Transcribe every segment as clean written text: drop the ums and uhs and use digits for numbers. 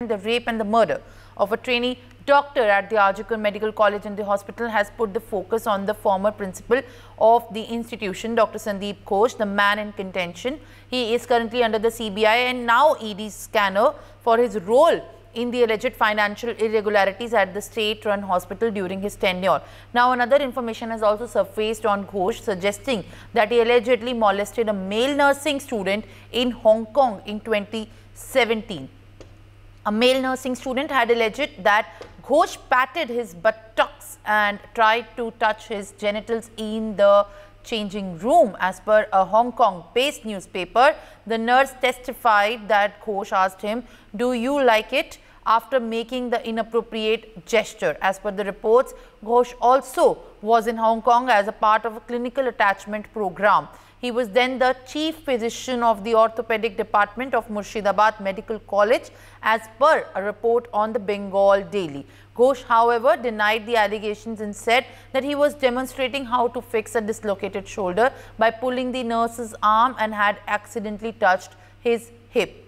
The rape and the murder of a trainee doctor at the Arjikar Medical College and the hospital has put the focus on the former principal of the institution, Dr. Sandeep Ghosh, the man in contention. He is currently under the CBI and now ED scanner for his role in the alleged financial irregularities at the state-run hospital during his tenure. Now, another information has also surfaced on Ghosh, suggesting that he allegedly molested a male nursing student in Hong Kong in 2017. A male nursing student had alleged that Ghosh patted his buttocks and tried to touch his genitals in the changing room. As per a Hong Kong-based newspaper, the nurse testified that Ghosh asked him, "Do you like it?" after making the inappropriate gesture. As per the reports, Ghosh also was in Hong Kong as a part of a clinical attachment program. He was then the chief physician of the orthopedic department of Murshidabad Medical College, as per a report on the Bengal Daily. Ghosh, however, denied the allegations and said that he was demonstrating how to fix a dislocated shoulder by pulling the nurse's arm and had accidentally touched his hip.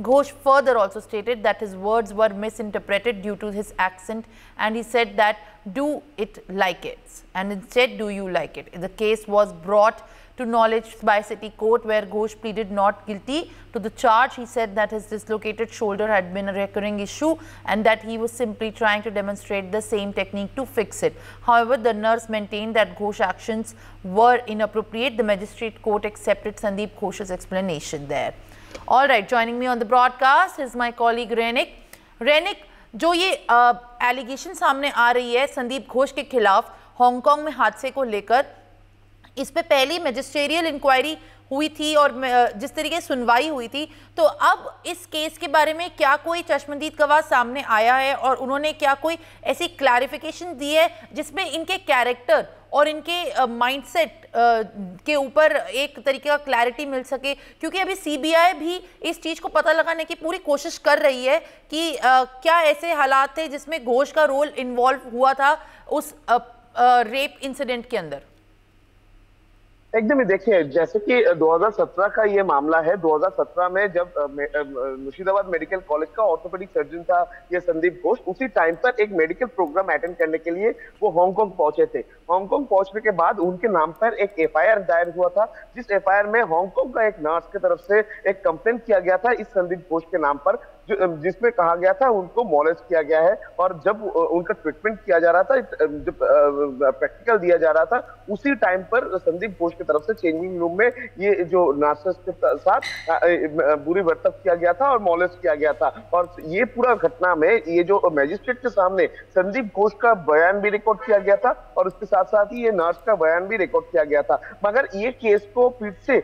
Ghosh further also stated that his words were misinterpreted due to his accent, and he said that "do it like it" and instead "do you like it." The case was brought to knowledge by City Court, where Ghosh pleaded not guilty to the charge. He said that his dislocated shoulder had been a recurring issue and that he was simply trying to demonstrate the same technique to fix it. However, the nurse maintained that Ghosh's actions were inappropriate. The magistrate court accepted Sandeep Ghosh's explanation there. All right, joining me on the broadcast is my colleague Rainik. Rainik, जो ये allegation सामने आ रही है संदीप घोष के खिलाफ Hong Kong में हादसे को लेकर, इस पे पहली मैजिस्ट्रियल इंक्वायरी हुई थी और जिस तरीके से सुनवाई हुई थी, तो अब इस केस के बारे में क्या कोई चश्मदीद गवाह सामने आया है और उन्होंने क्या कोई ऐसी क्लैरिफिकेशन दी है जिसमें इनके कैरेक्टर और इनके माइंडसेट के ऊपर एक तरीके का क्लैरिटी मिल सके? क्योंकि अभी सीबीआई भी इस चीज़ को पता लगाने की पूरी कोशिश कर रही है कि क्या ऐसे हालात थे जिसमें घोष का रोल इन्वॉल्व हुआ था उस रेप इंसिडेंट के अंदर। एकदम ही देखिए, जैसे कि 2017 का ये मामला है। 2017 में जब मुर्शिदाबाद मेडिकल कॉलेज का ऑर्थोपेडिक सर्जन था ये संदीप घोष, उसी टाइम पर एक मेडिकल प्रोग्राम अटेंड करने के लिए वो हांगकांग पहुंचे थे। हांगकांग पहुंचने के बाद उनके नाम पर एक एफआईआर दायर हुआ था, जिस एफआईआर में हांगकांग का एक नर्स की तरफ से एक कंप्लेंट किया गया था इस संदीप घोष के नाम पर, जिसमें कहा गया था उनको मॉलेस्ट किया गया है। और जब उनका ट्रीटमेंट किया जा रहा था, जब प्रैक्टिकल दिया जा रहा था, उसी टाइम पर संदीप घोष की तरफ से चेंजिंग रूम में ये जो नर्सेस के साथ बुरी बर्ताव किया गया था और मॉलेस्ट किया गया था। और ये पूरा घटना में ये जो मैजिस्ट्रेट के सामने संदीप घोष का बयान भी रिकॉर्ड किया गया था और उसके साथ साथ ही ये नर्स का बयान भी रिकॉर्ड किया गया था। मगर ये केस को फिर से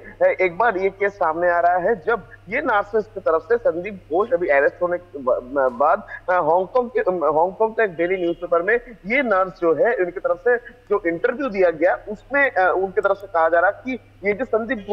एक बार ये केस सामने आ रहा है जब ये नर्सेस की तरफ से संदीप घोष अभी अरेस्ट होने के बाद हांगकांग के एक डेली न्यूज़पेपर में ये नर्स जो है उनकी तरफ से जो इंटरव्यू दिया गया उसमें उनकी तरफ से कहा जा रहा कि ये जो संदीप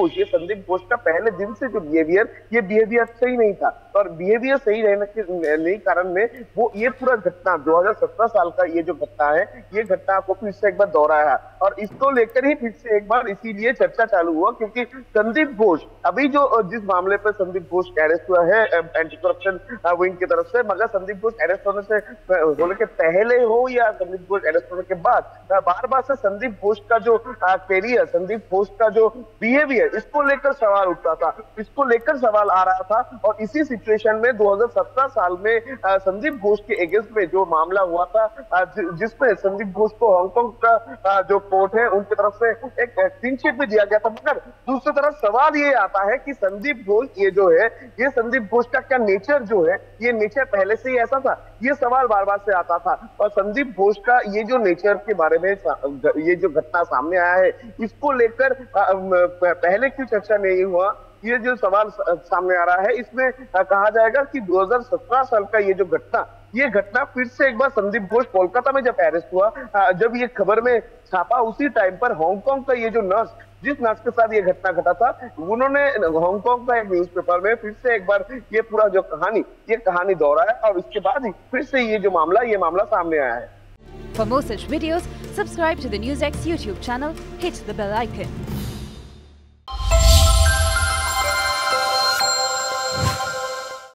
घोष का पहले दिन से जो बिहेवियर सही नहीं था और बिहेवियर सही रहने के नहीं कारण में वो ये पूरा घटना 2017 साल का ये जो घटना है, ये घटना को फिर से एक बार दोहराया और इसको लेकर ही फिर से एक बार इसीलिए चर्चा चालू हुआ, क्योंकि संदीप घोष अभी जो जिस मामले पर संदीप घोष अरेस्ट हुआ है एंटी करप्शन विंग की तरफ से, मगर संदीप घोष अरेस्ट होने के पहले हो या संदीप घोष अरेस्ट होने के बाद, बार बार से संदीप घोष का जो कैरियर, संदीप घोष का जो बिहेवियर, इसको लेकर सवाल उठता था, इसको लेकर सवाल आ रहा था। और इसी सिचुएशन में 2017 साल में संदीप घोष के अगेंस्ट में जो मामला हुआ था, जिसमें संदीप घोष को हांगकांग का जो कोर्ट है उनकी तरफ से एक क्लीन चिट भी दिया गया था। मगर दूसरी तरफ सवाल ये आता है कि संदीप घोष ये जो है, ये संदीप घोष का क्या नेचर जो है, ये नेचर पहले से ही ऐसा था? ये सवाल बार बार से आता था। और संदीप घोष का ये जो नेचर के बारे में ये जो घटना सामने आया है, इसको लेकर पहले क्यों चर्चा नहीं हुआ, ये जो सवाल सामने आ रहा है, इसमें कहा जाएगा कि 2017 साल का ये घटना फिर से एक बार संदीप घोष कोलकाता में जब अरेस्ट हुआ, जब ये खबर में छापा, उसी टाइम पर हांगकांग का ये जो नर्स, जिस नर्स के साथ ये घटना घटा था, उन्होंने हांगकांग का एक न्यूज़पेपर में फिर से एक बार ये पूरा जो कहानी दोहराया और इसके बाद ही फिर से ये मामला सामने आया है। For more such videos, subscribe to the NewsX YouTube channel, hit the bell icon.